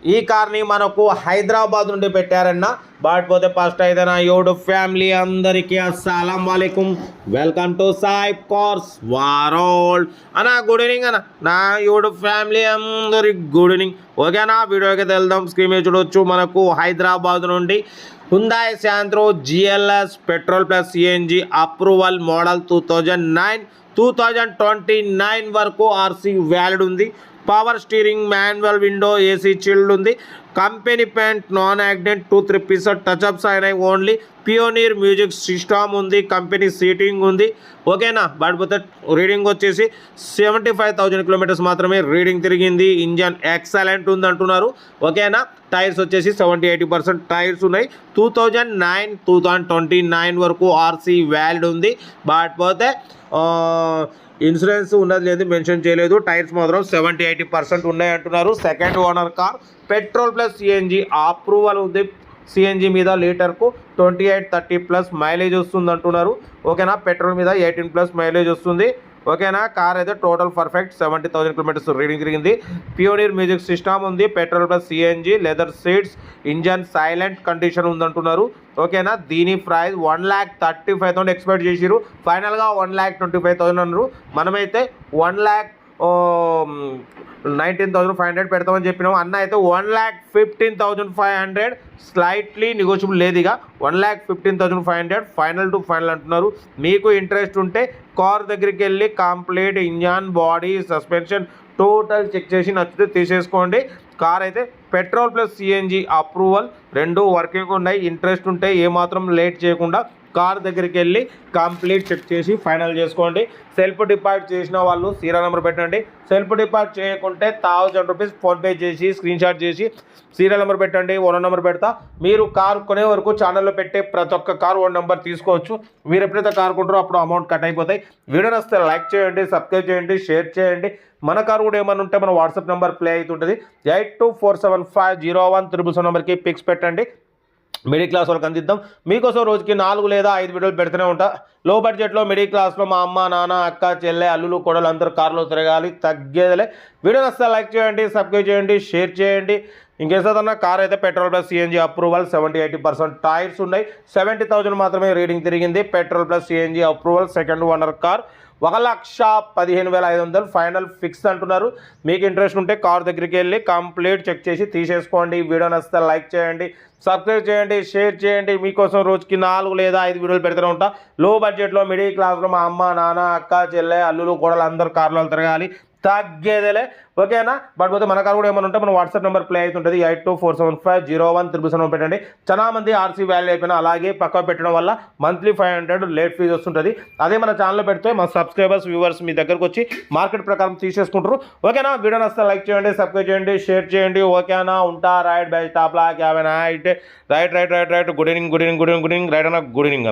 ఈ కార్ని మనకు హైదరాబాద్ నుండి పెట్టారన్న. బాట్పోతే ఫస్ట్ అయితే నా యూట్యూబ్ ఫ్యామిలీ అందరికీ అస్సలం వాలేకుం, welcome to Sai cars world అన్న. గుడ్ ఈవినింగ్ అన్న, నా యూట్యూబ్ ఫ్యామిలీ అందరికి గుడ్ ఈవినింగ్. ఓకేనా, వీడియోకి వెళ్దాం. స్క్రీన్ మీద చూడొచ్చు, మనకు హైదరాబాద్ నుండి Hyundai Santro GLS petrol plus CNG approval model 2029 వరకు ఆర్సీ వ్యాలిడ్ ఉంది. Power steering, manual window, AC chilled ఉంది. Company paint, non accident, 2-3 pieces touchups అయినాయి. ఓన్లీ పియోనీర్ మ్యూజిక్ సిస్టమ్ ఉంది. కంపెనీ సీటింగ్ ఉంది. ఓకేనా, పడిపోతే రీడింగ్ వచ్చేసి 75,000 కిలోమీటర్స్ మాత్రమే రీడింగ్ తిరిగింది. ఇంజన్ ఎక్సలెంట్ ఉంది అంటున్నారు. ఓకేనా, టైర్స్ వచ్చేసి 70-80% టైర్స్ ఉన్నాయి. 2029 వరకు ఆర్సీ వ్యాలిడ్ ఉంది. పడిపోతే ఇన్సూరెన్స్ ఉన్నది లేదు, మెన్షన్ చేయలేదు. టైర్స్ మాత్రం 70-80% ఉన్నాయి అంటున్నారు. Second owner car, petrol plus CNG approval ఉంది. CNG మీద లీటర్కు 28-30+ మైలేజ్ వస్తుంది అంటున్నారు. ఓకేనా, పెట్రోల్ మీద 18+ మైలేజ్ వస్తుంది. ఓకేనా, కార్ అయితే టోటల్ పర్ఫెక్ట్ 70,000 కిలోమీటర్స్ రీడింగ్ తిరిగింది. పియోనీర్ మ్యూజిక్ సిస్టమ్ ఉంది. Petrol plus CNG, leather seats, engine silent condition ఉందంటున్నారు. ఓకేనా, దీని ప్రైస్ 1,35,000 ఎక్స్పెక్ట్ చేసిరు. ఫైనల్గా 1,25,000 అన్నారు. మనమైతే 1,19,500 పెడతామని చెప్పినాము. అన్న అయితే 1,15,500 స్లైట్లీ నెగోషియబుల్ లేదు. ఇక 1,15,500 ఫైనల్ టు ఫైనల్ అంటున్నారు. మీకు ఇంట్రెస్ట్ ఉంటే కార్ దగ్గరికి వెళ్ళి complete engine, body, suspension total check చేసి నచ్చితే తీసేసుకోండి. కార్ అయితే పెట్రోల్ ప్లస్ CNG అప్రూవల్ రెండు వర్కింగ్ ఉన్నాయి. ఇంట్రెస్ట్ ఉంటే ఏమాత్రం లేట్ చేయకుండా కార్ దగ్గరికి వెళ్ళి కంప్లీట్ చెక్ చేసి ఫైనల్ చేసుకోండి. సెల్ఫ్ డిపాజిట్ చేసిన వాళ్ళు సీరియల్ నెంబర్ పెట్టండి. సెల్ఫ్ డిపాజిట్ చేయకుంటే 1,000 రూపీస్ ఫోన్పే చేసి స్క్రీన్ షాట్ చేసి సీరియల్ నెంబర్ పెట్టండి. ఓనర్ నెంబర్ పెడతా. మీరు కార్ కొనే వరకు ఛానల్లో పెట్టే ప్రతి ఒక్క కార్ ఓన్ నెంబర్ తీసుకోవచ్చు. మీరు ఎప్పుడైతే కార్ కొంటారో అప్పుడు అమౌంట్ కట్ అయిపోతాయి. వీడియో నచ్చితే లైక్ చేయండి, సబ్స్క్రైబ్ చేయండి, షేర్ చేయండి. మన కారు కూడా ఏమైనా ఉంటే మన వాట్సాప్ నెంబర్ ప్లే అవుతుంటుంది. 8247501377 నెంబర్కి పిక్స్ పెట్టండి. మిడిల్ క్లాస్ వాళ్ళకి అందిద్దాం. మీకోసం రోజుకి 4 లేదా 5 వీడియోలు పెడుతూనే ఉంటా. లో బడ్జెట్లో మిడిల్ క్లాస్లో మా అమ్మ, నాన్న, అక్క, చెల్లె, అల్లులు, కొడలు అందరూ కార్లో తిరగాలి, తగ్గేదిలే. వీడియో నచ్చితే లైక్ చేయండి, సబ్స్క్రైబ్ చేయండి, షేర్ చేయండి. ఇంకేదన్నా కార్ అయితే petrol plus CNG approval 70-80% tyres ఉన్నాయి. 70,000 మాత్రమే రీడింగ్ తిరిగింది. Petrol plus CNG approval. Second owner car 1,15,500 final fix అంటున్నారు. మీకు ఇంట్రెస్ట్ ఉంటే కార్ దగ్గరికి వెళ్ళి కంప్లీట్ చెక్ చేసి తీసేసుకోండి. వీడియో నచ్చితే లైక్ చేయండి, సబ్స్క్రైబ్ చేయండి, షేర్ చేయండి. మీకోసం రోజుకి 4 లేదా 5 వీడియోలు పెడుతూనే ఉంటా. లో బడ్జెట్లో మిడిల్ క్లాస్లో మా అమ్మ, నాన్న, అక్క, చెల్లె, అల్లులు, కోడలు అందరూ కార్లో తిరగాలి, తగ్గేదేలే. ఓకేనా, బట్ మన కార్ కూడా ఏమైనా ఉంటే మన వాట్సాప్ నెంబర్ ప్లే అవుతుంటుంది. 8247501377 పెట్టండి. చాలా మంది ఆర్సీ వాల్యూ అయిపోయినా అలాగే పక్క పెట్టడం వల్ల మంత్లీ 500 లేట్ ఫీజు వస్తుంటుంది. అదే మన ఛానల్లో పెడితే మన సబ్స్క్రైబర్స్, వ్యూవర్స్ మీ దగ్గరకు వచ్చి మార్కెట్ ప్రకారం తీసేసుకుంటారు. ఓకేనా, వీడియో నచ్చితే లైక్ చేయండి, సబ్స్క్రైబ్ చేయండి, షేర్ చేయండి. ఓకేనా, ఉంటా. రైట్ బై స్టాప్ లా క్యాబెన్ right right right right right. Good evening, good evening, good evening, good evening, right అన్న. Good evening.